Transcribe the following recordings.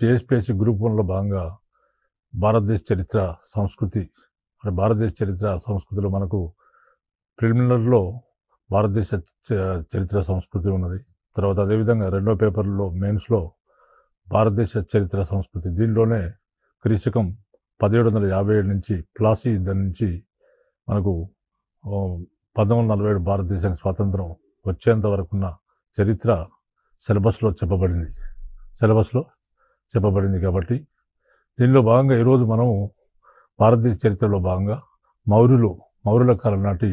TSPSC group 1లో భాగంగా భారతదేశ చరిత్ర సంస్కృతి అంటే భారతదేశ చరిత్ర సంస్కృతిలో మనకు ప్రిలిమినరీలో భారతదేశ చరిత్ర సంస్కృతి ఉన్నది. తర్వాత అదేవిధంగా రెండో పేపర్లో మెయిన్స్లో భారతదేశ చరిత్ర సంస్కృతి. దీనిలోనే క్రీశకం 1757 నుంచి ప్లాసీ యుద్ధం నుంచి మనకు 1947 భారతదేశానికి స్వాతంత్రం వచ్చేంత వరకున్న చరిత్ర సిలబస్లో చెప్పబడింది కాబట్టి దీనిలో భాగంగా ఈరోజు మనము భారతదేశ చరిత్రలో భాగంగా మౌర్యుల కాలం నాటి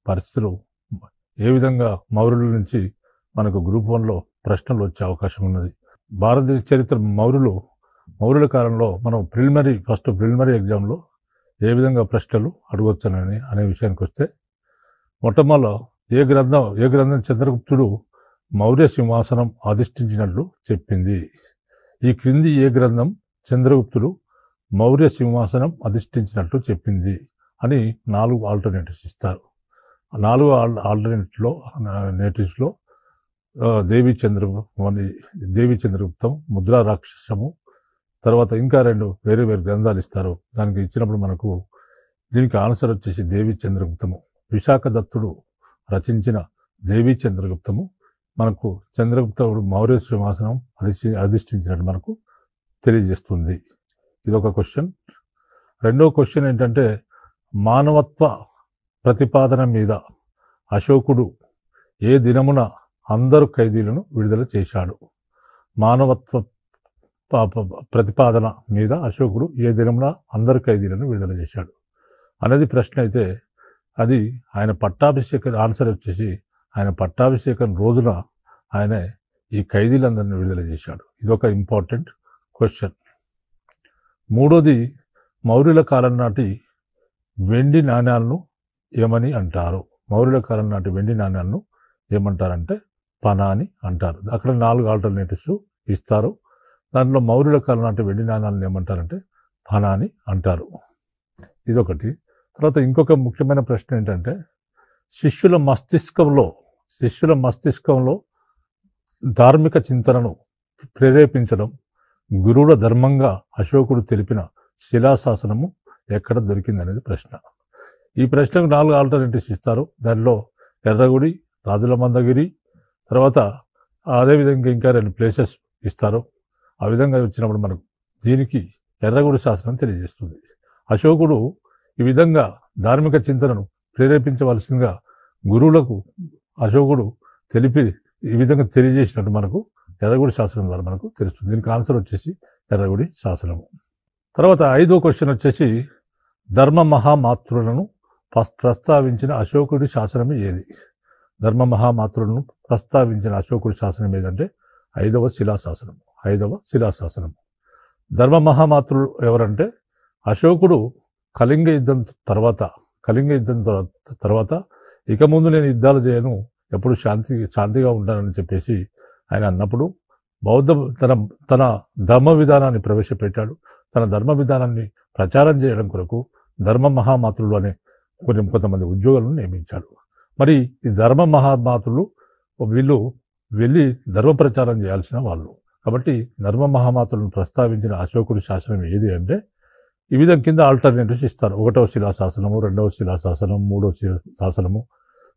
పరిస్థితులు ఏ విధంగా మౌర్యుల నుంచి మనకు గ్రూప్ 1లో ప్రశ్నలు వచ్చే అవకాశం ఉన్నది. భారతదేశ చరిత్ర మౌర్యుల కాలంలో మనం ప్రిలిమినరీ ఎగ్జామ్లో ఏ విధంగా ప్రశ్నలు అడగొచ్చానని అనే విషయానికి వస్తే, మొట్టమొదట ఏ గ్రంథం చంద్రగుప్తుడు మౌర్య సింహాసనం అధిష్ఠించినట్లు చెప్పింది. ఈ క్రింది ఏ గ్రంథం చంద్రగుప్తుడు మౌర్య సింహాసనం అధిష్ఠించినట్లు చెప్పింది అని 4 ఆల్టర్నేటివ్స్ ఇస్తారు. 4 ఆల్టర్నేటివ్స్లో దేవి చంద్రగుప్తం, ముద్రా రాక్షసము, తర్వాత ఇంకా 2 వేరే గ్రంథాలు ఇస్తారు. దానికి ఇచ్చినప్పుడు మనకు దీనికి ఆన్సర్ వచ్చేసి దేవి చంద్రగుప్తము. విశాఖ దత్తుడు రచించిన దేవి చంద్రగుప్తము మనకు చంద్రగుప్తుడు మౌర్య సింహాసనం అధిష్ఠించినట్టు మనకు తెలియజేస్తుంది. ఇదొక క్వశ్చన్. రెండో క్వశ్చన్ ఏంటంటే, మానవత్వ ప్రతిపాదన మీద అశోకుడు ఏ దినమున అందరు ఖైదీలను విడుదల చేశాడు? మానవత్వ ప్రతిపాదన మీద అశోకుడు ఏ దినమున అందరు ఖైదీలను విడుదల చేశాడు అనేది ప్రశ్న అయితే, అది ఆయన ఆన్సర్ వచ్చేసి ఆయన పట్టాభిషేకం రోజున ఆయన ఈ ఖైదీలందరినీ విడుదల చేశాడు. ఇదొక ఇంపార్టెంట్ క్వశ్చన్. మూడోది, మౌర్యుల కాలం నాటి వెండి నాణ్యాలను ఏమని అంటారు? మౌర్యుల కాలం నాటి వెండి నాణ్యాలను ఏమంటారంటే పనాని అంటారు. అక్కడ 4 ఆల్టర్నేటివ్స్ ఇస్తారు. దాంట్లో మౌర్యుల కాలం నాటి వెండి నాణ్యాలను ఏమంటారంటే పనాని అంటారు. ఇదొకటి. తర్వాత ఇంకొక ముఖ్యమైన ప్రశ్న ఏంటంటే, శిష్యుల మస్తిష్కంలో ధార్మిక చింతనను ప్రేరేపించడం గురువుల ధర్మంగా అశోకుడు తెలిపిన శిలాశాసనము ఎక్కడ దొరికింది అనేది ప్రశ్న. ఈ ప్రశ్నకు 4 ఆల్టర్నేటివ్స్ ఇస్తారు. దానిలో ఎర్రగుడి, రాజుల మందగిరి, తర్వాత అదేవిధంగా ఇంకా 2 ప్లేసెస్ ఇస్తారు. ఆ విధంగా వచ్చినప్పుడు మనకు దీనికి ఎర్రగుడి శాసనం తెలియజేస్తుంది. అశోకుడు ఈ విధంగా ధార్మిక చింతనను ప్రేరేపించవలసిందిగా గురువులకు అశోకుడు ఈ విధంగా తెలియజేసినట్టు మనకు ఎర్రగుడి శాసనం ద్వారా మనకు తెలుస్తుంది. దీనికి ఆన్సర్ వచ్చేసి ఎర్రగుడి శాసనము. తర్వాత 5వ క్వశ్చన్ వచ్చేసి, ధర్మ మహామాతృలను ప్రస్తావించిన అశోకుడి శాసనం ఏది? ధర్మ మహామాతృలను ప్రస్తావించిన అశోకుడి శాసనం ఏదంటే 5వ శిలాశాసనం. ధర్మ మహామాతృలు ఎవరంటే, అశోకుడు కళింగ యుద్ధం తర్వాత ఇక ముందు నేను యుద్ధాలు చేయను, ఎప్పుడు శాంతిగా ఉంటానని చెప్పేసి ఆయన అన్నప్పుడు తన ధర్మ విధానాన్ని ప్రవేశపెట్టాడు. తన ధర్మ విధానాన్ని ప్రచారం చేయడం కొరకు ధర్మ మహామాతృలు అనే కొంతమంది ఉద్యోగులను నియమించాడు. మరి ఈ ధర్మ మహామాతృలు వీళ్ళు వెళ్ళి ధర్మ ప్రచారం చేయాల్సిన వాళ్ళు. కాబట్టి ధర్మ మహామాతృలను ప్రస్తావించిన అశోకుడి శాసనం ఏది అంటే, ఈ విధంగా కింద ఆల్టర్నేటివ్స్ ఇస్తారు. 1వ శిలాశాసనము, 2వ శిలాశాసనం, 3వ శాసనము,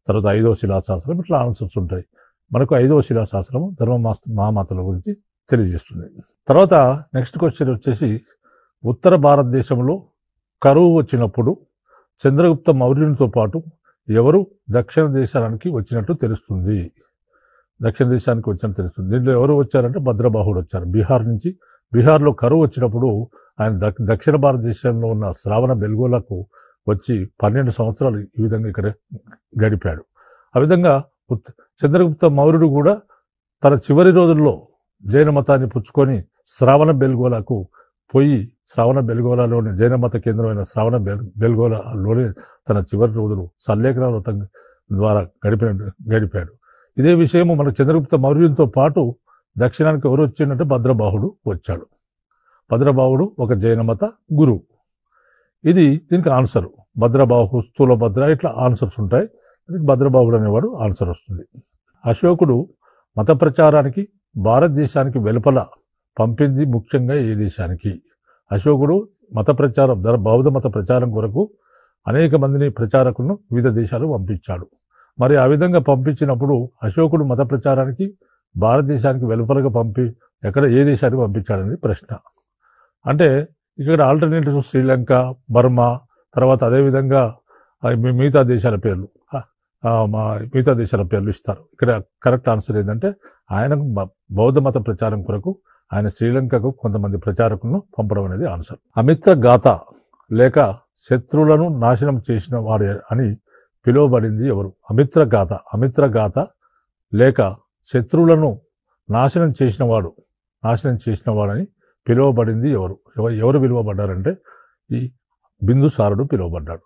తర్వాత 5వ శిలాశాసనం, ఇట్లా ఆన్సర్స్ ఉంటాయి. మనకు 5వ శిలాశాసనము ధర్మ మహామాతృల గురించి తెలియజేస్తుంది. తర్వాత నెక్స్ట్ క్వశ్చన్ వచ్చేసి, ఉత్తర భారతదేశంలో కరువు వచ్చినప్పుడు చంద్రగుప్త మౌర్యునితో పాటు ఎవరు దక్షిణ దేశానికి వచ్చినట్టు తెలుస్తుంది? దీంట్లో ఎవరు వచ్చారంటే భద్రబాహుడు వచ్చారు. బీహార్లో కరువు వచ్చినప్పుడు ఆయన దక్షిణ భారతదేశంలో ఉన్న శ్రావణ బెల్గోలకు వచ్చి 12 సంవత్సరాలు ఈ విధంగా ఇక్కడ గడిపాడు. ఆ విధంగా చంద్రగుప్త మౌర్యుడు కూడా తన చివరి రోజుల్లో జైన మతాన్ని పుచ్చుకొని శ్రావణ బెల్గోలకు పోయి శ్రావణ బెల్గోలాలోని జైన మత కేంద్రమైన శ్రావణ బెల్గోలాలోనే తన చివరి రోజులు సల్లేఖన వ్రతం ద్వారా గడిపాడు. ఇదే విషయము మన చంద్రగుప్త మౌర్యునితో పాటు దక్షిణానికి ఎవరు వచ్చిందంటే భద్రబాహుడు వచ్చాడు. భద్రబాహుడు ఒక జైన మత గురువు. దీనికి ఆన్సర్ భద్రబాహు, స్థూలభద్ర, ఇట్లా ఆన్సర్స్ ఉంటాయి. భద్రబాహుడు అనేవాడు ఆన్సర్ వస్తుంది. అశోకుడు మత ప్రచారానికి భారతదేశానికి వెలుపల పంపింది ముఖ్యంగా ఏ దేశానికి? అశోకుడు మత ప్రచారం బౌద్ధ మత ప్రచారం కొరకు అనేక మందిని ప్రచారకులను వివిధ దేశాలు పంపించాడు. మరి ఆ విధంగా పంపించినప్పుడు అశోకుడు మత ప్రచారానికి భారతదేశానికి వెలుపలగా ఏ దేశానికి పంపించాడనేది ప్రశ్న. అంటే ఇక్కడ ఆల్టర్నేటివ్స్ శ్రీలంక, బర్మా, తర్వాత అదేవిధంగా మిగతా దేశాల పేర్లు మిగతా దేశాల పేర్లు ఇస్తారు. ఇక్కడ కరెక్ట్ ఆన్సర్ ఏంటంటే ఆయన బౌద్ధ మత ప్రచారం కొరకు ఆయన శ్రీలంకకు కొంతమంది ప్రచారకులను పంపడం అనేది ఆన్సర్. అమిత్ర గాథ లేక శత్రువులను నాశనం చేసిన వాడు అని పిలువబడింది ఎవరు? అమిత్ర గాథ లేక శత్రువులను నాశనం చేసినవాడని పిలువబడింది ఎవరు? ఎవరు పిలువబడ్డారంటే ఈ బిందుసారుడు పిలువబడ్డాడు.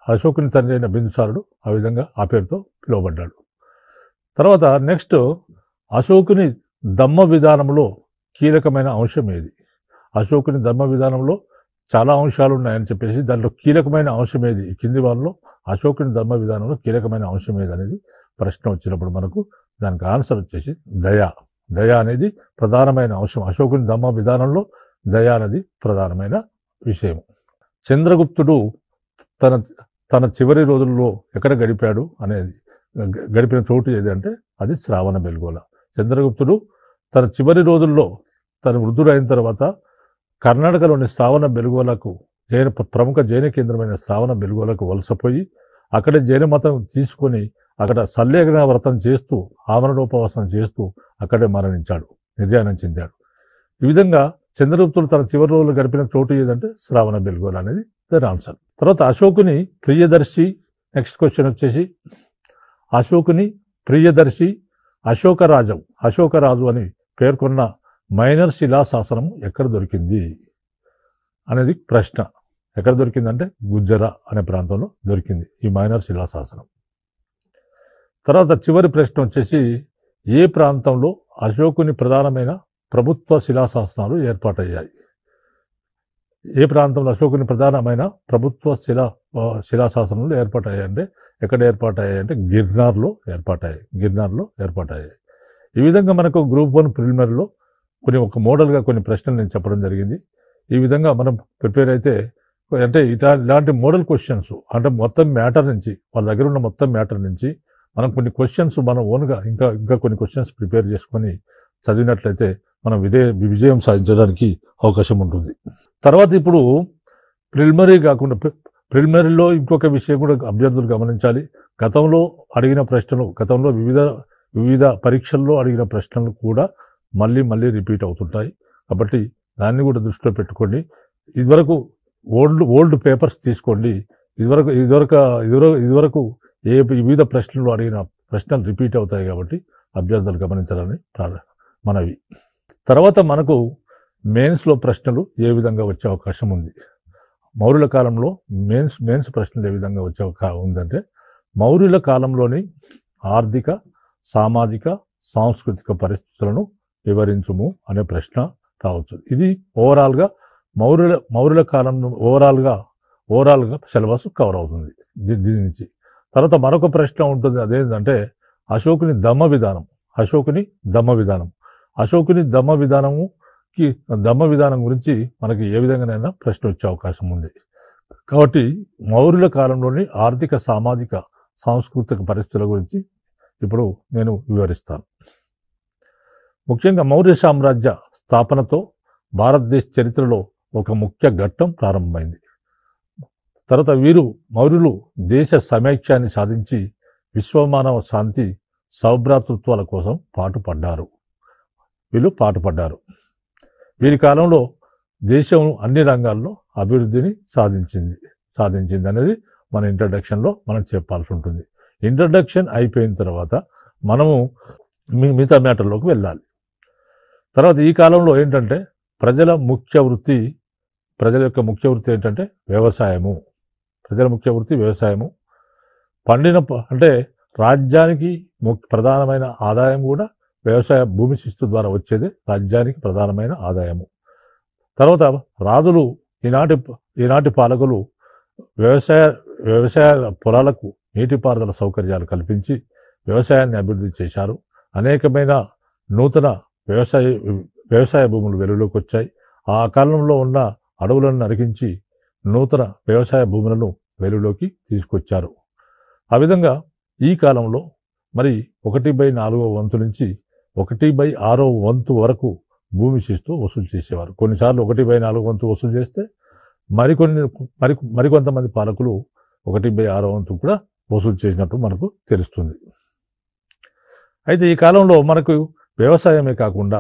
అశోకుని తండ్రి అయిన బిందుసారుడు ఆ విధంగా ఆ పేరుతో పిలువబడ్డాడు. తర్వాత నెక్స్ట్, అశోకుని ధమ్మ విధానంలో కీలకమైన అంశం ఏది? అశోకుని ధమ్మ విధానంలో చాలా అంశాలు ఉన్నాయని చెప్పేసి దాంట్లో కీలకమైన అంశం ఏది? ఈ కింది వాళ్ళలో అశోకుని ధర్మ విధానంలో కీలకమైన అంశం ఏది అనేది ప్రశ్న వచ్చినప్పుడు మనకు దానికి ఆన్సర్ వచ్చేసి దయ అనేది ప్రధానమైన అంశం. అశోకుని ధర్మ విధానంలో దయ అనేది ప్రధానమైన విషయం. చంద్రగుప్తుడు తన చివరి రోజుల్లో ఎక్కడ గడిపాడు అనేది గడిపిన చోటు ఏది అంటే అది శ్రావణ బెల్గోళ. చంద్రగుప్తుడు తన చివరి రోజుల్లో తను వృద్ధుడైన తర్వాత కర్ణాటకలోని శ్రావణ బెల్గోళకు ప్రముఖ జైన కేంద్రమైన శ్రావణ బెల్గోళకు వలసపోయి అక్కడే జైన మతం తీసుకొని అక్కడ సల్లేఖన వ్రతం చేస్తూ ఆమరణోపవాసం చేస్తూ అక్కడే మరణించాడు, నిర్యాణం చెందాడు. ఈ విధంగా చంద్రగుప్తుడు తన చివరి రోజులు గడిపిన చోటు ఏదంటే శ్రావణ బెల్గోళ అనేది దాని ఆన్సర్. తర్వాత అశోకుని ప్రియదర్శి, నెక్స్ట్ క్వశ్చన్ వచ్చేసి అశోకుని ప్రియదర్శి అశోకరాజు అని పేర్కొన్న మైనర్ శిలాశాసనం ఎక్కడ దొరికింది అనేది ప్రశ్న. ఎక్కడ దొరికిందంటే గుజ్జరా అనే ప్రాంతంలో దొరికింది ఈ మైనర్ శిలాశాసనం. తర్వాత చివరి ప్రశ్న వచ్చేసి ఏ ప్రాంతంలో అశోకుని ప్రధానమైన ప్రభుత్వ శిలాశాసనాలు ఏర్పాటయ్యాయి? ఏ ప్రాంతంలో అశోకుని ప్రధానమైన ప్రభుత్వ శిలాశాసనాలు ఏర్పాటయ్యాయంటే ఎక్కడ ఏర్పాటయ్యాయంటే గిర్నార్లో ఏర్పాటయ్యాయి. ఈ విధంగా మనకు గ్రూప్ 1 ప్రిలిమినరీలో ఒక మోడల్గా కొన్ని ప్రశ్నలు నేను చెప్పడం జరిగింది. ఈ విధంగా మనం ప్రిపేర్ అయితే అంటే ఇలాంటి మోడల్ క్వశ్చన్స్ అంటే మొత్తం మ్యాటర్ నుంచి వాళ్ళ దగ్గర ఉన్న మొత్తం మ్యాటర్ నుంచి మనం కొన్ని క్వశ్చన్స్ మనం ఓన్గా ఇంకా కొన్ని క్వశ్చన్స్ ప్రిపేర్ చేసుకొని చదివినట్లయితే మనం విజయం సాధించడానికి అవకాశం ఉంటుంది. తర్వాత ఇప్పుడు ప్రిలిమినరీ కాకుండా ప్రిలిమినరీలో ఇంకొక విషయం కూడా అభ్యర్థులు గమనించాలి. గతంలో వివిధ పరీక్షల్లో అడిగిన ప్రశ్నలు కూడా మళ్ళీ రిపీట్ అవుతుంటాయి. కాబట్టి దాన్ని కూడా దృష్టిలో పెట్టుకోండి. ఇదివరకు ఓల్డ్ పేపర్స్ తీసుకోండి. ఇదివరకు వివిధ ప్రశ్నలు అడిగిన ప్రశ్నలు రిపీట్ అవుతాయి కాబట్టి అభ్యర్థులు గమనించాలని మనవి. తర్వాత మనకు మెయిన్స్లో ప్రశ్నలు ఏ విధంగా వచ్చే అవకాశం ఉంది? మౌర్యుల కాలంలో మెయిన్స్ ప్రశ్నలు ఏ విధంగా వచ్చే ఉందంటే మౌర్యుల కాలంలోని ఆర్థిక, సామాజిక, సాంస్కృతిక పరిస్థితులను వివరించుము అనే ప్రశ్న రావచ్చు. ఇది ఓవరాల్గా మౌర్యుల కాలంలో ఓవరాల్గా సిలబస్ కవర్ అవుతుంది దీని నుంచి. తర్వాత మరొక ప్రశ్న ఉంటుంది, అదేంటంటే అశోకుని ధమ్మ విధానం గురించి మనకి ఏ విధంగానైనా ప్రశ్న వచ్చే అవకాశం ఉంది. కాబట్టి మౌర్యుల కాలంలోని ఆర్థిక, సామాజిక, సాంస్కృతిక పరిస్థితుల గురించి ఇప్పుడు నేను వివరిస్తాను. ముఖ్యంగా మౌర్య సామ్రాజ్య స్థాపనతో భారతదేశ చరిత్రలో ఒక ముఖ్య ఘట్టం ప్రారంభమైంది. తర్వాత మౌర్యులు దేశ సమైక్యాన్ని సాధించి విశ్వమానవ శాంతి, సౌభ్రాతృత్వాల కోసం పాటుపడ్డారు. వీరి కాలంలో దేశం అన్ని రంగాల్లో అభివృద్ధిని సాధించింది అనేది మన ఇంట్రడక్షన్లో మనం చెప్పాల్సి ఉంటుంది. ఇంట్రడక్షన్ అయిపోయిన తర్వాత మనము మిగతా మ్యాటర్లోకి వెళ్ళాలి. తర్వాత ఈ కాలంలో ఏంటంటే ప్రజల యొక్క ముఖ్య వృత్తి ఏంటంటే వ్యవసాయము. అంటే రాజ్యానికి ప్రధానమైన ఆదాయం కూడా వ్యవసాయ భూమి శిస్తు ద్వారా వచ్చేదే రాజ్యానికి ప్రధానమైన ఆదాయము. తర్వాత రాజులు ఈనాటి పాలకులు వ్యవసాయ పొలాలకు నీటిపారుదల సౌకర్యాలు కల్పించి వ్యవసాయాన్ని అభివృద్ధి చేశారు. అనేకమైన నూతన వ్యవసాయ వ్యవసాయ భూములు వెలుగులోకి వచ్చాయి. ఆ కాలంలో ఉన్న అడవులను నరికించి నూతన వ్యవసాయ భూములను వెలుగులోకి తీసుకొచ్చారు. ఆ విధంగా ఈ కాలంలో మరి 1/4 వంతు నుంచి 1/6 వంతు వరకు భూమి శిస్తు వసూలు చేసేవారు. కొన్నిసార్లు 1/4 వంతు వసూలు చేస్తే మరికొంతమంది పాలకులు 1/6 వంతు కూడా వసూలు చేసినట్టు మనకు తెలుస్తుంది. అయితే ఈ కాలంలో మనకు వ్యవసాయమే కాకుండా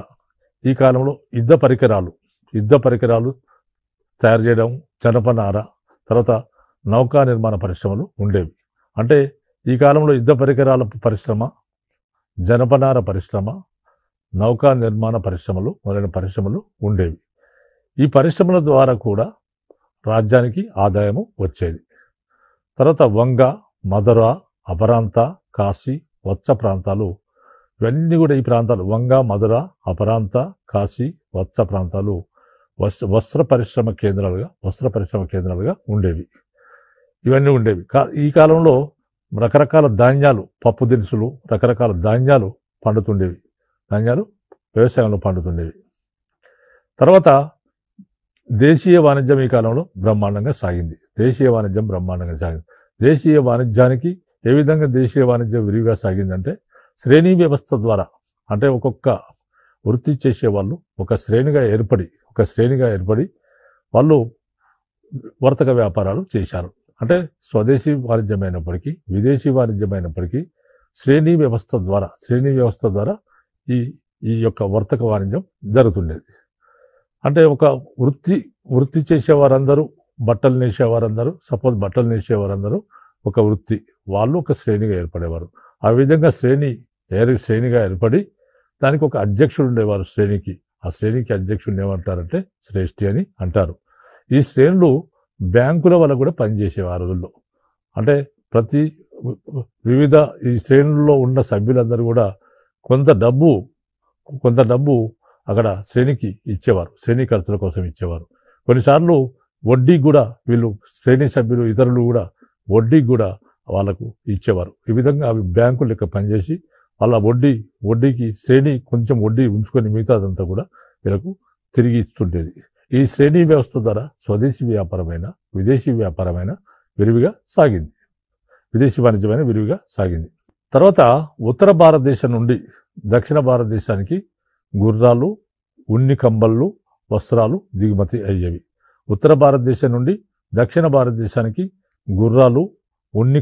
ఈ కాలంలో యుద్ధ పరికరాలు తయారు చేయడం, జనపనార, తర్వాత నౌకా నిర్మాణ పరిశ్రమలు ఉండేవి. అంటే ఈ కాలంలో యుద్ధ పరికరాల పరిశ్రమ, జనపనార పరిశ్రమ, నౌకా నిర్మాణ పరిశ్రమలు మొదలైన పరిశ్రమలు ఉండేవి. ఈ పరిశ్రమల ద్వారా కూడా రాజ్యానికి ఆదాయము వచ్చేది. తర్వాత వంగ, మధుర, అపరాంత, కాశీ, వత్స ప్రాంతాలు ఇవన్నీ కూడా ఈ ప్రాంతాలు వంగ, మధుర, అపరాంత, కాశీ, వత్స ప్రాంతాలు వస్త్ర పరిశ్రమ కేంద్రాలుగా ఉండేవి. ఇవన్నీ ఉండేవి. ఈ కాలంలో రకరకాల ధాన్యాలు, పప్పు దినుసులు, రకరకాల ధాన్యాలు వ్యవసాయంలో పండుతుండేవి. తర్వాత దేశీయ వాణిజ్యం ఈ కాలంలో బ్రహ్మాండంగా సాగింది. దేశీయ వాణిజ్యానికి ఏ విధంగా దేశీయ వాణిజ్యం విరివిగా సాగిందంటే శ్రేణి వ్యవస్థ ద్వారా, అంటే ఒక్కొక్క వృత్తి చేసేవాళ్ళు ఒక శ్రేణిగా ఏర్పడి వాళ్ళు వర్తక వ్యాపారాలు చేశారు. అంటే స్వదేశీ వాణిజ్యమైనప్పటికీ విదేశీ వాణిజ్యమైనప్పటికీ శ్రేణి వ్యవస్థ ద్వారా ఈ యొక్క వర్తక వాణిజ్యం జరుగుతుండేది. అంటే ఒక వృత్తి చేసేవారందరూ, బట్టలు నేసేవారందరూ ఒక వృత్తి, వాళ్ళు ఒక శ్రేణిగా ఏర్పడేవారు. ఆ విధంగా శ్రేణిగా ఏర్పడి దానికి ఒక అధ్యక్షుడు ఉండేవారు. ఆ శ్రేణికి అధ్యక్షుడిని ఏమంటారంటే శ్రేష్ఠి అని అంటారు. ఈ శ్రేణులు బ్యాంకుల వల్ల కూడా పనిచేసేవారు రోజుల్లో. అంటే వివిధ ఈ శ్రేణుల్లో ఉన్న సభ్యులందరూ కూడా కొంత డబ్బు అక్కడ శ్రేణికి ఇచ్చేవారు, శ్రేణి ఖర్చుల కోసం ఇచ్చేవారు. కొన్నిసార్లు వడ్డీకి కూడా వీళ్ళు శ్రేణి సభ్యులు ఇతరులు కూడా వడ్డీకి కూడా వాళ్ళకు ఇచ్చేవారు. ఈ విధంగా అవి బ్యాంకు లెక్క పనిచేసి వాళ్ళ వడ్డీకి శ్రేణి కొంచెం వడ్డీ ఉంచుకొని మిగతాదంతా కూడా వీళ్ళకు తిరిగి ఇస్తుండేది. ఈ శ్రేణి వ్యవస్థ ద్వారా స్వదేశీ వ్యాపారమైన విదేశీ వ్యాపారమైన విరివిగా సాగింది. విదేశీ వాణిజ్యమైన విరివిగా సాగింది. తర్వాత ఉత్తర భారతదేశం నుండి దక్షిణ భారతదేశానికి గుర్రాలు, ఉన్ని కంబళ్ళు, వస్త్రాలు దిగుమతి అయ్యేవి. ఉత్తర భారతదేశం నుండి దక్షిణ భారతదేశానికి గుర్రాలు, ఉన్ని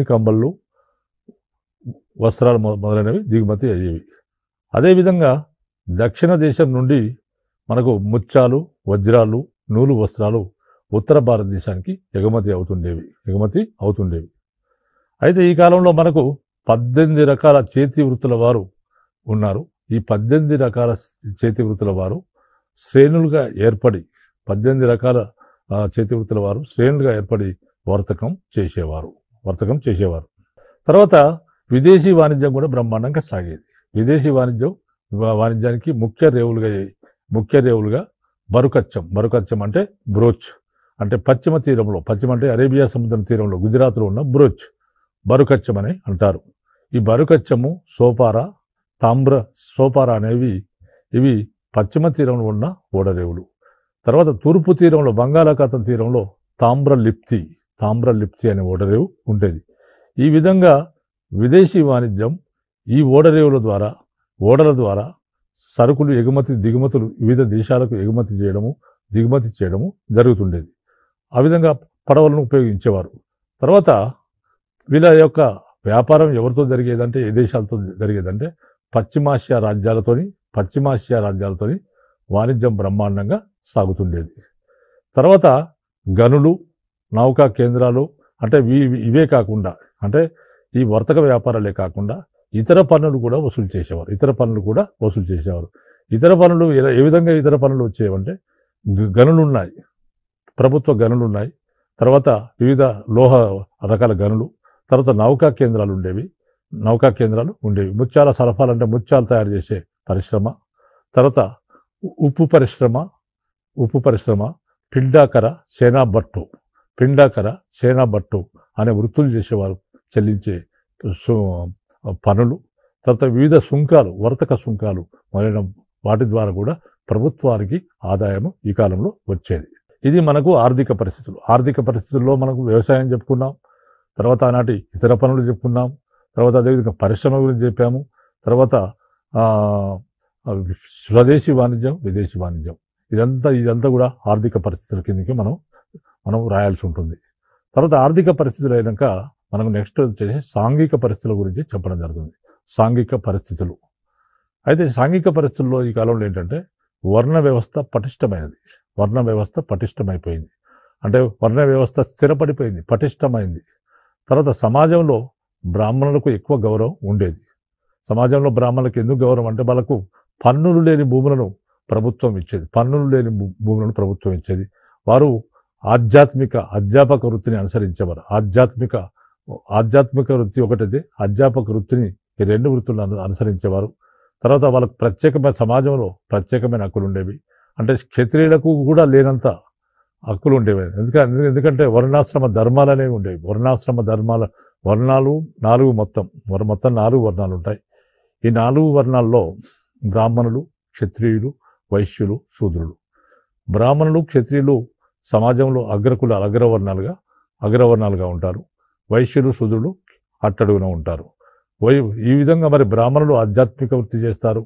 కంబళ్ళు, వస్త్రాలు మొదలైనవి దిగుమతి అయ్యేవి. అదేవిధంగా దక్షిణ దేశం నుండి మనకు ముత్యాలు, వజ్రాలు, నూలు వస్త్రాలు ఉత్తర భారతదేశానికి ఎగుమతి అవుతుండేవి. అయితే ఈ కాలంలో మనకు 18 రకాల చేతి వృత్తుల వారు ఉన్నారు. ఈ 18 రకాల చేతి వృత్తుల వారు శ్రేణులుగా ఏర్పడి వర్తకం చేసేవారు. తర్వాత విదేశీ వాణిజ్యం కూడా బ్రహ్మాండంగా సాగేది. విదేశీ వాణిజ్యానికి ముఖ్య రేవులుగా బరుకచ్చం అంటే బ్రోచ్, అంటే పశ్చిమ అంటే అరేబియా సముద్రం తీరంలో గుజరాత్లో ఉన్న బరుకచ్చం అని అంటారు. ఈ బరుకచ్చము, సోపారా అనేవి ఇవి పశ్చిమ తీరంలో ఉన్న ఓడరేవులు. తర్వాత తూర్పు తీరంలో బంగాళాఖాతం తీరంలో తామ్రలిప్తి అనే ఓడరేవు ఉండేది. ఈ విధంగా విదేశీ వాణిజ్యం ఈ ఓడల ద్వారా సరుకులు దిగుమతులు వివిధ దేశాలకు దిగుమతి చేయడము జరుగుతుండేది. ఆ విధంగా పడవలను ఉపయోగించేవారు. తర్వాత వీళ్ళ యొక్క వ్యాపారం ఎవరితో జరిగేదంటే, ఏ దేశాలతో జరిగేదంటే పశ్చిమాసియా రాజ్యాలతోని వాణిజ్యం బ్రహ్మాండంగా సాగుతుండేది. తర్వాత గనులు, నౌకా కేంద్రాలు, అంటే ఇవే కాకుండా, అంటే ఈ వర్తక వ్యాపారాలే కాకుండా ఇతర పన్నులు కూడా వసూలు చేసేవారు. ఇతర పన్నులు ఏ విధంగా ఇతర పన్నులు వచ్చేవంటే గనులున్నాయి, ప్రభుత్వ గనులున్నాయి. తర్వాత వివిధ లోహ రకాల గనులు, తర్వాత నౌకా కేంద్రాలు ఉండేవి. ముత్యాల సరఫరాలంటే ముత్యాలు తయారు చేసే పరిశ్రమ, తర్వాత ఉప్పు పరిశ్రమ, పిండాకర సేనాబట్టు అనే వృత్తులు చేసేవారు చెల్లించే పనులు. తర్వాత వివిధ సుంకాలు, వర్తక సుంకాలు, మొదలైన వాటి ద్వారా కూడా ప్రభుత్వానికి ఆదాయం ఈ కాలంలో వచ్చేది. ఇది మనకు ఆర్థిక పరిస్థితులు. ఆర్థిక పరిస్థితుల్లో మనకు వ్యవసాయం చెప్పుకున్నాం, తర్వాత ఆనాటి ఇతర పనులు చెప్పుకున్నాం, తర్వాత అదేవిధంగా పరిశ్రమ గురించి చెప్పాము, తర్వాత స్వదేశీ వాణిజ్యం, విదేశీ వాణిజ్యం, ఇదంతా కూడా ఆర్థిక పరిస్థితుల కిందకి మనం రాయాల్సి ఉంటుంది. తర్వాత ఆర్థిక పరిస్థితులు అయినాక మనకు నెక్స్ట్ వచ్చేసి సాంఘిక పరిస్థితుల గురించి చెప్పడం జరుగుతుంది. సాంఘిక పరిస్థితులు అయితే సాంఘిక పరిస్థితుల్లో ఈ కాలంలో ఏంటంటే వర్ణ వ్యవస్థ పటిష్టమైనది. వర్ణ వ్యవస్థ పటిష్టమైపోయింది. అంటే వర్ణ వ్యవస్థ స్థిరపడిపోయింది, పటిష్టమైంది. తర్వాత సమాజంలో బ్రాహ్మణులకు ఎక్కువ గౌరవం ఉండేది. సమాజంలో బ్రాహ్మణులకు ఎందుకు గౌరవం అంటే వాళ్ళకు పన్నులు లేని భూములను ప్రభుత్వం ఇచ్చేది. పన్నులు లేని భూములను ప్రభుత్వం ఇచ్చేది. వారు అధ్యాపక వృత్తిని అనుసరించేవారు. ఆధ్యాత్మిక వృత్తి ఒకటైతే అధ్యాపక వృత్తిని, ఈ రెండు వృత్తులను అనుసరించేవారు. తర్వాత వాళ్ళకు సమాజంలో ప్రత్యేకమైన హక్కులు ఉండేవి. అంటే క్షత్రియులకు కూడా లేనంత హక్కులు ఉండేవి. ఎందుకంటే వర్ణాశ్రమ ధర్మాలు అనేవి ఉండేవి. వర్ణాలు 4 మొత్తం 4 వర్ణాలు ఉంటాయి. ఈ 4 వర్ణాల్లో బ్రాహ్మణులు, క్షత్రియులు, వైశ్యులు, శూద్రులు. బ్రాహ్మణులు, క్షత్రియులు సమాజంలో అగ్రవర్ణాలుగా ఉంటారు. వైశ్యులు, శూద్రులు అట్టడుగున ఉంటారు. ఈ విధంగా మరి బ్రాహ్మణులు ఆధ్యాత్మిక వృత్తి చేస్తారు.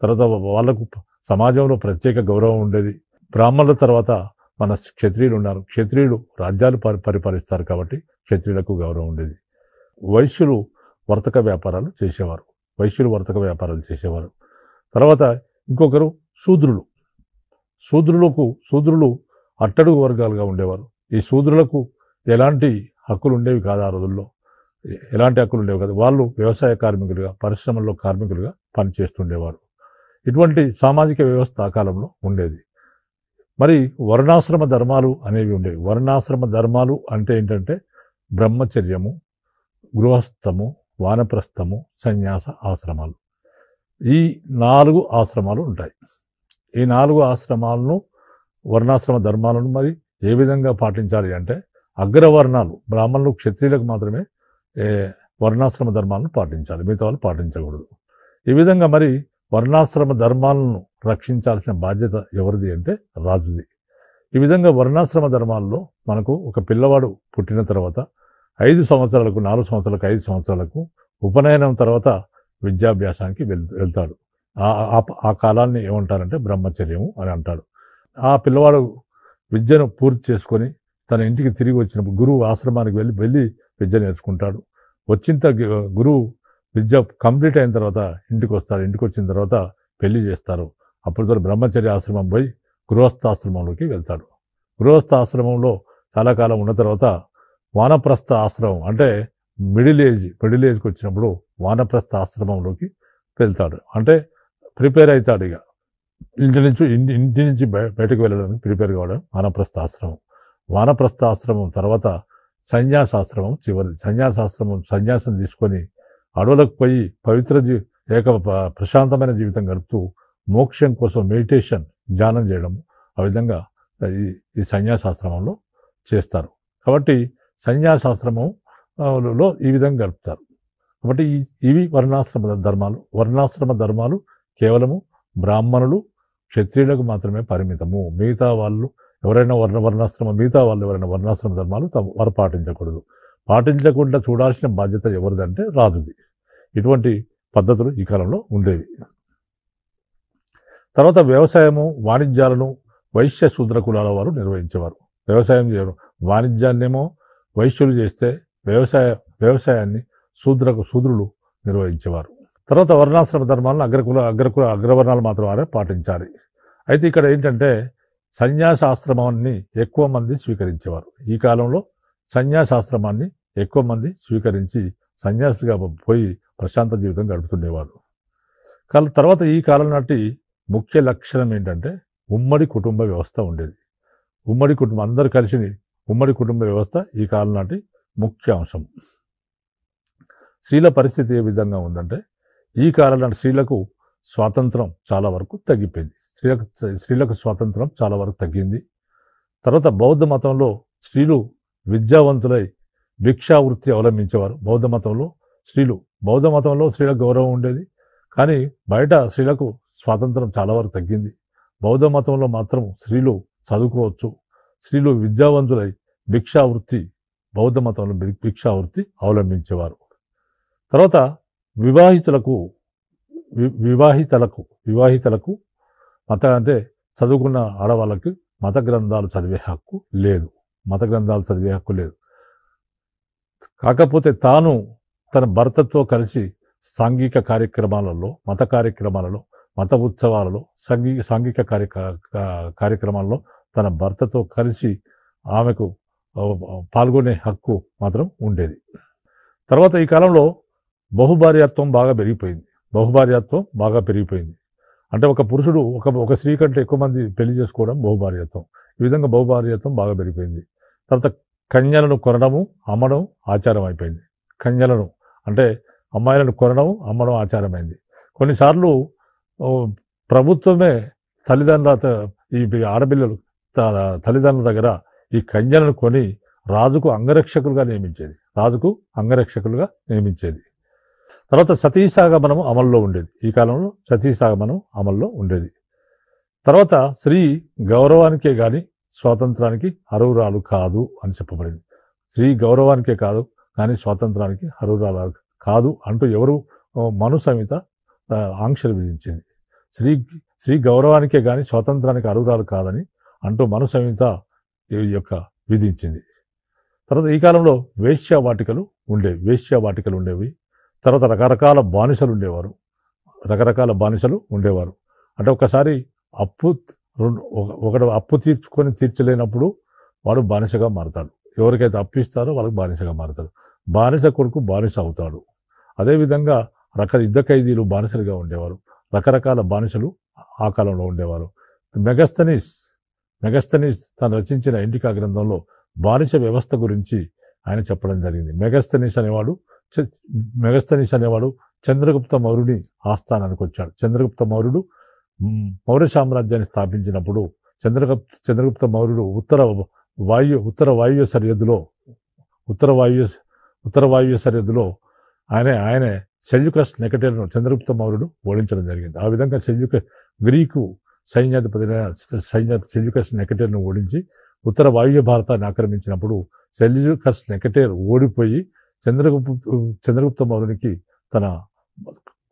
తర్వాత వాళ్ళకు సమాజంలో ప్రత్యేక గౌరవం ఉండేది. బ్రాహ్మణుల తర్వాత మన క్షత్రియులు ఉన్నారు. క్షత్రియులు రాజ్యాలు పరిపాలిస్తారు కాబట్టి క్షత్రియులకు గౌరవం ఉండేది. వైశ్యులు వర్తక వ్యాపారాలు చేసేవారు. తర్వాత ఇంకొకరు శూద్రులు. శూద్రులు అట్టడుగు వర్గాలుగా ఉండేవారు. ఈ శూద్రులకు ఎలాంటి హక్కులు ఉండేవి కాదు. ఆ రోజుల్లో ఎలాంటి హక్కులు ఉండేవి కాదు. వాళ్ళు వ్యవసాయ కార్మికులుగా, పరిశ్రమల్లో కార్మికులుగా పనిచేస్తుండేవారు. ఇటువంటి సామాజిక వ్యవస్థ ఆ కాలంలో ఉండేది. మరి వర్ణాశ్రమ ధర్మాలు అనేవి ఉండేవి. వర్ణాశ్రమ ధర్మాలు అంటే ఏంటంటే బ్రహ్మచర్యము, గృహస్థము, వానప్రస్థము, సన్యాస ఆశ్రమాలు. ఈ 4 ఆశ్రమాలు ఉంటాయి. ఈ 4 ఆశ్రమాలను, వర్ణాశ్రమ ధర్మాలను మరి ఏ విధంగా పాటించాలి అంటే అగ్రవర్ణాలు, బ్రాహ్మణులు, క్షత్రియులకు మాత్రమే వర్ణాశ్రమ ధర్మాలను పాటించాలి, మిగతా వాళ్ళు పాటించకూడదు. ఈ విధంగా మరి వర్ణాశ్రమ ధర్మాలను రక్షించాల్సిన బాధ్యత ఎవరిది అంటే రాజుది. ఈ విధంగా వర్ణాశ్రమ ధర్మాల్లో మనకు ఒక పిల్లవాడు పుట్టిన తర్వాత 4 సంవత్సరాలకు 5 సంవత్సరాలకు ఉపనయనం తర్వాత విద్యాభ్యాసానికి వెళ్తాడు. ఆ కాలాన్ని ఏమంటారంటే బ్రహ్మచర్యము అని అంటాడు. ఆ పిల్లవాడు విద్యను పూర్తి చేసుకొని తన ఇంటికి తిరిగి వచ్చినప్పుడు గురువు ఆశ్రమానికి వెళ్ళి విద్య నేర్చుకుంటాడు. గురువు విద్య కంప్లీట్ అయిన తర్వాత ఇంటికి వస్తాడు. ఇంటికి వచ్చిన తర్వాత పెళ్లి చేస్తారు. అప్పటితో బ్రహ్మచర్య ఆశ్రమం పోయి గృహస్థాశ్రమంలోకి వెళ్తాడు. గృహస్థాశ్రమంలో చాలా కాలం ఉన్న తర్వాత వానప్రస్థ ఆశ్రమం అంటే మిడిల్ ఏజ్కి వచ్చినప్పుడు వానప్రస్థ ఆశ్రమంలోకి వెళ్తాడు. అంటే ప్రిపేర్ అవుతాడు. ఇక ఇంటి నుంచి బయటకు వెళ్ళడానికి ప్రిపేర్ కావడం వానప్రస్థ ఆశ్రమం. వానప్రస్థ ఆశ్రమం తర్వాత సన్యాసాశ్రమం చివరిది. సన్యాసం తీసుకొని అడవులకు పోయి ప్రశాంతమైన జీవితం గడుపుతూ మోక్షం కోసం మెడిటేషన్, ధ్యానం చేయడం, ఆ విధంగా ఈ సన్యాసాశ్రమంలో చేస్తారు. కాబట్టి సన్యాసాశ్రమంలో ఈ విధంగా గడుపుతారు. కాబట్టి ఇవి వర్ణాశ్రమ ధర్మాలు కేవలము బ్రాహ్మణులు, క్షత్రియులకు మాత్రమే పరిమితము. మిగతా వాళ్ళు ఎవరైనా వర్ణాశ్రమ ధర్మాలు వారు పాటించకూడదు. పాటించకుండా చూడాల్సిన బాధ్యత ఎవరిదంటే రాజుది. ఇటువంటి పద్ధతులు ఈ కాలంలో ఉండేవి. తర్వాత వ్యవసాయము, వాణిజ్యాలను వైశ్య శూద్ర కులాల వారు నిర్వహించేవారు. వ్యవసాయం చేయడం, వాణిజ్యాన్నేమో వైశ్యులు చేస్తే వ్యవసాయాన్ని శూద్రులు నిర్వహించేవారు. తర్వాత వర్ణాశ్రమ ధర్మాలను అగ్రవర్ణాలు మాత్రం వారే పాటించాలి. అయితే ఇక్కడ ఏంటంటే సన్యాసాశ్రమాన్ని ఎక్కువ మంది స్వీకరించేవారు. ఈ కాలంలో సన్యాసాశ్రమాన్ని ఎక్కువ మంది స్వీకరించి సన్యాసిగా పోయి ప్రశాంత జీవితం గడుపుతుండేవారు. తర్వాత ఈ కాలం నాటి ముఖ్య లక్షణం ఏంటంటే ఉమ్మడి కుటుంబ వ్యవస్థ ఉండేది. అందరు కలిసి ఉమ్మడి కుటుంబ వ్యవస్థ ఈ కాలం నాటి ముఖ్య అంశం. స్త్రీల పరిస్థితి ఏ విధంగా ఉందంటే ఈ కాలం నాటి స్త్రీలకు స్వాతంత్రం చాలా వరకు తగ్గిపోయింది. స్త్రీలకు స్వాతంత్రం చాలా వరకు తగ్గింది. తర్వాత బౌద్ధ మతంలో స్త్రీలు విద్యావంతులై భిక్షావృత్తి అవలంబించేవారు. బౌద్ధ మతంలో స్త్రీలకు గౌరవం ఉండేది. కానీ బయట స్త్రీలకు స్వాతంత్రం చాలా వరకు తగ్గింది. బౌద్ధ మతంలో మాత్రం స్త్రీలు చదువుకోవచ్చు, స్త్రీలు విద్యావంతులై భిక్షావృత్తి, బౌద్ధ మతంలో భిక్షావృత్తి అవలంబించేవారు. తర్వాత వివాహితలకు మత అంటే చదువుకున్న ఆడవాళ్ళకి మత గ్రంథాలు చదివే హక్కు లేదు. కాకపోతే తాను తన భర్తతో కలిసి సాంఘిక కార్యక్రమాలలో, మత ఉత్సవాలలో, సాంఘిక కార్యక్రమాల్లో తన భర్తతో కలిసి ఆమెకు పాల్గొనే హక్కు మాత్రం ఉండేది. తర్వాత ఈ కాలంలో బహుభార్యాత్వం బాగా పెరిగిపోయింది. అంటే ఒక పురుషుడు ఒక స్త్రీ కంటే ఎక్కువ మంది పెళ్లి చేసుకోవడం బహుభార్యాత్వం. ఈ విధంగా బహుభార్యాత్వం బాగా పెరిగిపోయింది. తర్వాత కన్యలను కొనడము, అమ్మడం ఆచారం అయిపోయింది. కన్యలను అంటే అమ్మాయిలను కొనడం, అమ్మడం ఆచారమైంది. కొన్నిసార్లు ప్రభుత్వమే ఆడపిల్లలు తల్లిదండ్రుల దగ్గర ఈ కన్యలను కొని రాజుకు అంగరక్షకులుగా నియమించేది. తర్వాత సతీసాగమనం అమల్లో ఉండేది. ఈ కాలంలో సతీసాగమనం అమల్లో ఉండేది. తర్వాత స్త్రీ గౌరవానికే గాని స్వాతంత్రానికి అర్హురాలు కాదు అని చెప్పబడింది. స్త్రీ గౌరవానికే కాదు కానీ స్వాతంత్రానికి అర్హురాలు కాదు అంటూ ఎవరు మను సంహిత ఆంక్షలు విధించింది. స్త్రీ గౌరవానికే గాని స్వాతంత్రానికి అర్హురాలు కాదని అంటూ మను సంహిత విధించింది. తర్వాత ఈ కాలంలో వేశ్యావాటికలు ఉండేవి. తర్వాత రకరకాల బానిసలు ఉండేవారు. అంటే ఒకసారి ఒకడు అప్పు తీర్చలేనప్పుడు వాడు బానిసగా మారతాడు. ఎవరికైతే అప్పిస్తారో వాళ్ళకి బానిసగా మారతాడు. బానిస కొడుకు బానిస అవుతాడు. అదేవిధంగా యుద్ధ ఖైదీలు బానిసలుగా ఉండేవారు. రకరకాల బానిసలు ఆ కాలంలో ఉండేవారు. మెగస్తనీస్ తను రచించిన ఇండికా గ్రంథంలో బానిస వ్యవస్థ గురించి ఆయన చెప్పడం జరిగింది. మెగస్తనీస్ అనేవాడు చంద్రగుప్త మౌర్యుని ఆస్థానానికి వచ్చాడు. చంద్రగుప్త మౌర్యుడు మౌర్య సామ్రాజ్యాన్ని స్థాపించినప్పుడు చంద్రగుప్త మౌర్యుడు ఉత్తర వాయువ్య సరిహద్దులో ఆయన సెల్యూకస్ నెకటేర్ను చంద్రగుప్త మౌర్యుడు ఓడించడం జరిగింది. ఆ విధంగా గ్రీకు సైన్యాధిపతి సెల్యూకస్ నెకటేర్ను ఓడించి ఉత్తర వాయువ్య భారతాన్ని ఆక్రమించినప్పుడు సెల్యూకస్ నెకటేర్ ఓడిపోయి చంద్రగుప్త మౌర్యునికి తన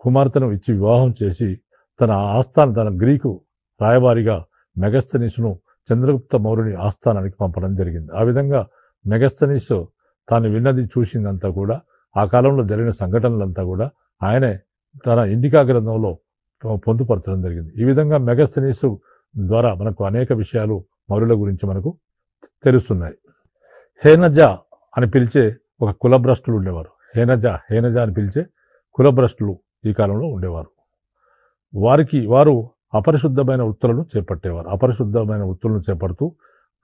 కుమార్తెను ఇచ్చి వివాహం చేసి తన గ్రీకు రాయబారిగా మెగస్తనీస్ను చంద్రగుప్త మౌర్యుని ఆస్థానానికి పంపడం జరిగింది. ఆ విధంగా మెగస్తనీస్ తాను విన్నది చూసిందంతా కూడా, ఆ కాలంలో జరిగిన సంఘటనలంతా కూడా ఆయనే తన ఇండికా గ్రంథంలో పొందుపరచడం జరిగింది. ఈ విధంగా మెగస్తనీస్ ద్వారా మనకు అనేక విషయాలు మౌర్యుల గురించి మనకు తెలుస్తున్నాయి. హేనజ అని పిలిచే ఒక కులభ్రష్టులు ఉండేవారు. హేనజ అని పిలిచే కులభ్రష్టులు ఈ కాలంలో ఉండేవారు. వారు అపరిశుద్ధమైన వృత్తులను చేపడుతూ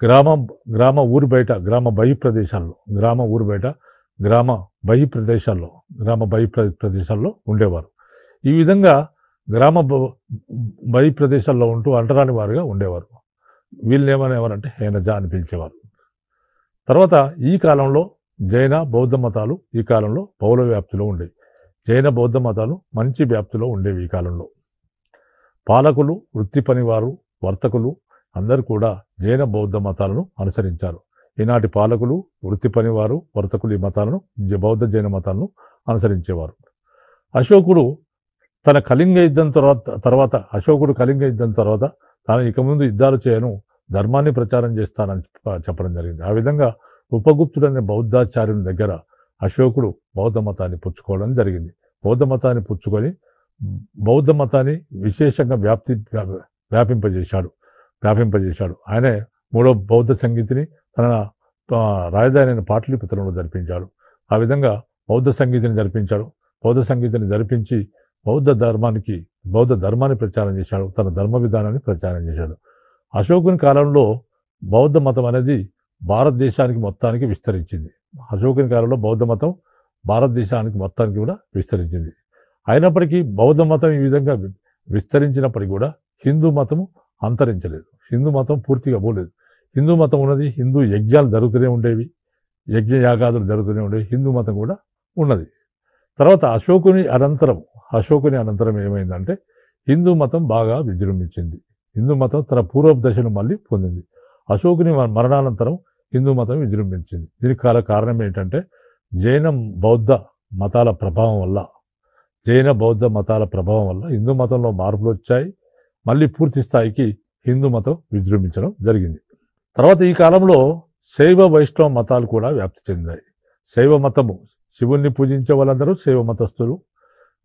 గ్రామ బహి ప్రదేశాల్లో ఉండేవారు. ఈ విధంగా గ్రామ బహి ప్రదేశాల్లో ఉంటూ అంటరాని వారుగా ఉండేవారు. వీళ్ళని ఏమనేవారంటే హేనజ అని పిలిచేవారు. తర్వాత ఈ కాలంలో జైన బౌద్ధ మతాలు ఈ కాలంలో బహుళ వ్యాప్తిలో ఉండేవి. జైన బౌద్ధ మతాలు మంచి వ్యాప్తిలో ఉండేవి. ఈ కాలంలో పాలకులు, వృత్తి పనివారు, వర్తకులు అందరూ కూడా జైన బౌద్ధ మతాలను అనుసరించారు. ఈనాటి పాలకులు, వృత్తి పనివారు, వర్తకులు ఈ మతాలను బౌద్ధ జైన మతాలను అనుసరించేవారు. అశోకుడు కళింగ యుద్ధం తర్వాత తాను ఇక ముందు యుద్ధాలు చేయను, ధర్మాన్ని ప్రచారం చేస్తానని చెప్పడం జరిగింది. ఆ విధంగా ఉపగుప్తుడనే బౌద్ధాచార్యుని దగ్గర అశోకుడు బౌద్ధ మతాన్ని పుచ్చుకోవడం జరిగింది. బౌద్ధ మతాన్ని పుచ్చుకొని బౌద్ధ మతాన్ని విశేషంగా వ్యాపింపజేశాడు. ఆయనే 3వ బౌద్ధ సంగీతిని తన రాజధాని పాటలీపుత్రంలో జరిపించాడు. ఆ విధంగా బౌద్ధ సంగీతిని జరిపించి బౌద్ధ ధర్మాన్ని ప్రచారం చేశాడు. తన ధర్మ విధానాన్ని ప్రచారం చేశాడు. అశోకుని కాలంలో బౌద్ధ మతం అనేది భారతదేశానికి మొత్తానికి విస్తరించింది. అశోకుని కాలంలో బౌద్ధ మతం భారతదేశానికి మొత్తానికి కూడా విస్తరించింది. అయినప్పటికీ బౌద్ధ మతం ఈ విధంగా విస్తరించినప్పటికీ కూడా హిందూ మతము అంతరించలేదు. హిందూ మతం పూర్తిగా పోలేదు. హిందూ మతం ఉన్నది. హిందూ యజ్ఞాలు జరుగుతూనే ఉండేవి, యజ్ఞయాగాదులు జరుగుతూనే ఉండేవి. హిందూ మతం కూడా ఉన్నది. తర్వాత అశోకుని అనంతరం ఏమైందంటే హిందూ మతం బాగా విజృంభించింది. హిందూ మతం తన పూర్వపు దశను మళ్ళీ పొందింది. అశోకుని మరణానంతరం హిందూ మతం విజృంభించింది. దీనికి కారణం ఏంటంటే జైన బౌద్ధ మతాల ప్రభావం వల్ల హిందూ మతంలో మార్పులు వచ్చాయి. మళ్ళీ పూర్తి స్థాయికి హిందూ మతం విజృంభించడం జరిగింది. తర్వాత ఈ కాలంలో శైవ వైష్ణవ మతాలు కూడా వ్యాప్తి చెందాయి. శైవ మతము శివుణ్ణి పూజించే వాళ్ళందరూ శైవ మతస్థులు,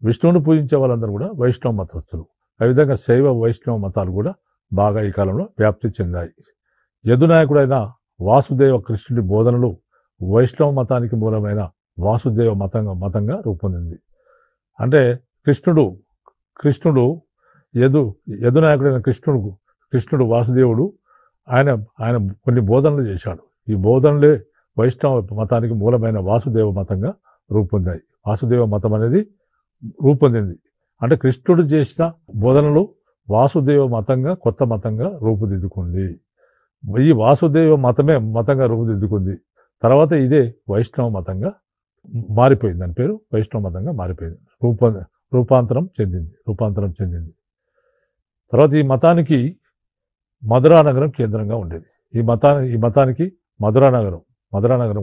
విష్ణువుని పూజించే వాళ్ళందరూ కూడా వైష్ణవ మతస్థులు. ఆ విధంగా శైవ వైష్ణవ మతాలు కూడా బాగా ఈ కాలంలో వ్యాప్తి చెందాయి. యదునాయకుడైన వాసుదేవ కృష్ణుడి బోధనలు వైష్ణవ మతానికి మూలమైన వాసుదేవ మతంగా రూపొందింది. అంటే కృష్ణుడు యదునాయకుడైన కృష్ణుడు వాసుదేవుడు ఆయన కొన్ని బోధనలు చేశాడు. ఈ బోధనలే వైష్ణవ మతానికి మూలమైన వాసుదేవ మతంగా రూపొందాయి. వాసుదేవ మతం అనేది రూపొందింది. అంటే కృష్ణుడు చేసిన బోధనలు వాసుదేవ మతంగా కొత్త మతంగా రూపుదిద్దుకుంది. ఈ వాసుదేవ మతంగా రూపుదిద్దుకుంది. తర్వాత ఇదే వైష్ణవ మతంగా మారిపోయింది. దాని పేరు వైష్ణవ మతంగా మారిపోయింది. రూపాంతరం చెందింది. తర్వాత ఈ మతానికి మధురా నగరం కేంద్రంగా ఉండేది. ఈ మతానికి మధురా నగరం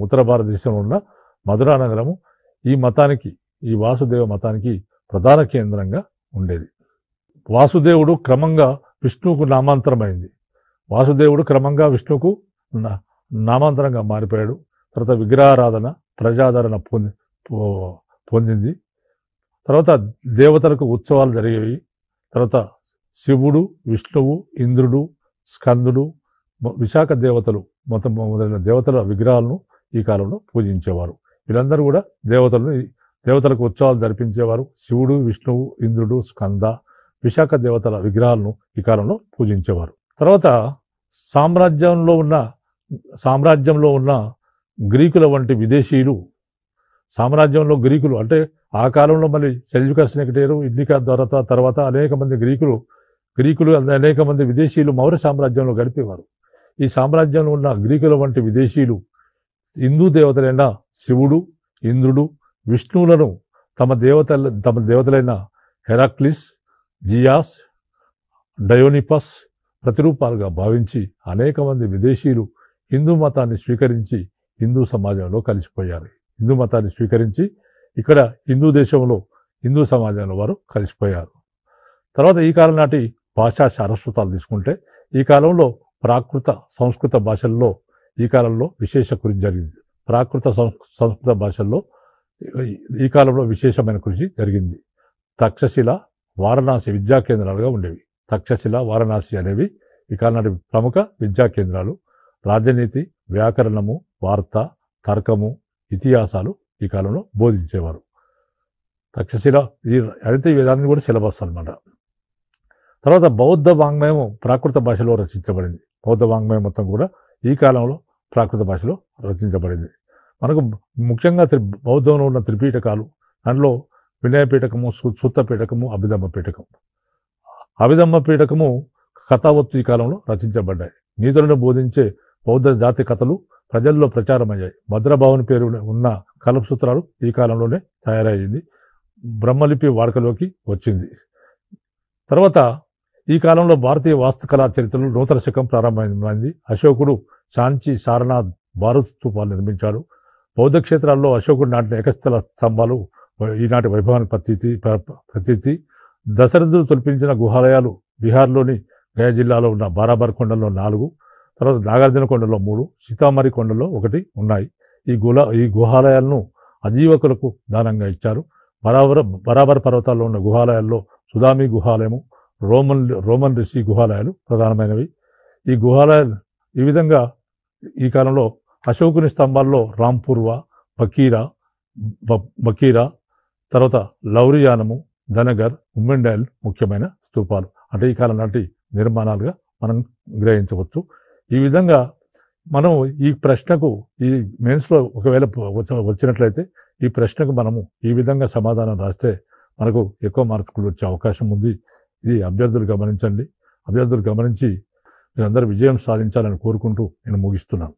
ఉత్తర భారతదేశంలో ఉన్న మధురా నగరము ఈ వాసుదేవ మతానికి ప్రధాన కేంద్రంగా ఉండేది. వాసుదేవుడు క్రమంగా విష్ణువుకు నామాంతరమైంది. వాసుదేవుడు క్రమంగా విష్ణువుకు నామాంతరంగా మారిపోయాడు. తర్వాత విగ్రహారాధన ప్రజాదరణ పొందింది. తర్వాత దేవతలకు ఉత్సవాలు జరిగేవి. తర్వాత శివుడు, విష్ణువు, ఇంద్రుడు, స్కందుడు, విశాఖ దేవతలు మొదలైన దేవతల విగ్రహాలను ఈ కాలంలో పూజించేవారు. వీళ్ళందరూ కూడా దేవతలకు ఉత్సవాలు జరిపించేవారు. శివుడు, విష్ణువు, ఇంద్రుడు, స్కంద, విశాఖ దేవతల విగ్రహాలను ఈ కాలంలో పూజించేవారు. తర్వాత సామ్రాజ్యంలో ఉన్న గ్రీకుల వంటి విదేశీయులు, గ్రీకులు అంటే ఆ కాలంలో మళ్ళీ సెల్జుకస్ నెగటేరు, ఇడ్నికా తర్వాత అనేక మంది గ్రీకులు అనేక మంది విదేశీయులు మౌర్య సామ్రాజ్యంలో గడిపేవారు. ఈ సామ్రాజ్యంలో ఉన్న గ్రీకుల వంటి విదేశీయులు హిందూ దేవతలైన శివుడు, ఇంద్రుడు, విష్ణువులను తమ దేవతలైన హెరాక్లిస్, జియాస్, డయోనిపస్ ప్రతిరూపాలుగా భావించి అనేక మంది విదేశీయులు హిందూ మతాన్ని స్వీకరించి హిందూ సమాజంలో కలిసిపోయారు. హిందూ మతాన్ని స్వీకరించి ఇక్కడ హిందూ సమాజంలో వారు కలిసిపోయారు. తర్వాత ఈ కాలం నాటి భాషా సారస్వతాలు తీసుకుంటే ఈ కాలంలో ప్రాకృత సంస్కృత భాషల్లో ఈ కాలంలో విశేష కృషి జరిగింది. ప్రాకృత సంస్కృత భాషల్లో ఈ కాలంలో విశేషమైన కృషి జరిగింది. తక్షశిల, వారణాసి విద్యా కేంద్రాలుగా ఉండేవి. తక్షశిల, వారణాసి అనేవి ఈ కాలం నాటి ప్రముఖ విద్యా కేంద్రాలు. రాజనీతి, వ్యాకరణము, వార్త, తర్కము, ఇతిహాసాలు ఈ కాలంలో బోధించేవారు. తక్షశిల అయితే ఈ విధానం కూడా సిలబస్ అన్నమాట. తర్వాత బౌద్ధ వాంగ్మయం ప్రాకృత భాషలో రచించబడింది. బౌద్ధ వాంగ్మయం మొత్తం కూడా ఈ కాలంలో ప్రాకృత భాషలో రచించబడింది. మనకు ముఖ్యంగా బౌద్ధంలో ఉన్న త్రిపీఠకాలు, దాంట్లో వినయపీఠకము, సుత్తపీఠకము, అభిధమ్మ పీఠకము కథావత్తు ఈ కాలంలో రచించబడ్డాయి. నీతులను బోధించే బౌద్ధ జాతి కథలు ప్రజల్లో ప్రచారమయ్యాయి. భద్రభావుని పేరు ఉన్న కల్పసూత్రాలు ఈ కాలంలోనే తయారయ్యింది. బ్రహ్మలిపి వాడుకలోకి వచ్చింది. తర్వాత ఈ కాలంలో భారతీయ వాస్తుకళా చరిత్రలో నూతన శకం ప్రారంభమైంది. అశోకుడు శాంచి, సారనాథ్, భారత్ స్తూపాలు నిర్మించాడు. బౌద్ధ క్షేత్రాల్లో అశోకుడు నాటిన ఏకస్థల స్తంభాలు ఈనాటి వైభవానికి ప్రతీతి. దశరథుడు తొలిపించిన గుహాలయాలు బీహార్లోని గయా జిల్లాలో ఉన్న బారాబర్ కొండల్లో 4, తర్వాత నాగార్జున కొండలో 3, సీతామరి కొండలో 1 ఉన్నాయి. ఈ గుహాలయాలను అజీవకులకు దానంగా ఇచ్చారు. బరాబర్ పర్వతాల్లో ఉన్న గుహాలయాల్లో సుదామి గుహాలయము, రోమన్ రిషి గుహాలయాలు ప్రధానమైనవి. ఈ గుహాలయాలు ఈ విధంగా ఈ కాలంలో అశోకుని స్తంభాల్లో రాంపూర్వ, బకీరా, తర్వాత లౌరియానము, ధనగర్, ఉమ్మెండాల్ ముఖ్యమైన స్తూపాలు. అంటే ఈ కాలం నాటి నిర్మాణాలుగా మనం గ్రహించవచ్చు. ఈ విధంగా మనం ఈ ప్రశ్నకు ఈ మెయిన్స్లో ఒకవేళ వచ్చినట్లయితే ఈ ప్రశ్నకు మనము ఈ విధంగా సమాధానం రాస్తే మనకు ఎక్కువ మార్కులు వచ్చే అవకాశం ఉంది. ఇది అభ్యర్థులు గమనించండి. అభ్యర్థులు గమనించి మీరందరూ విజయం సాధించాలని కోరుకుంటూ నేను ముగిస్తున్నాను.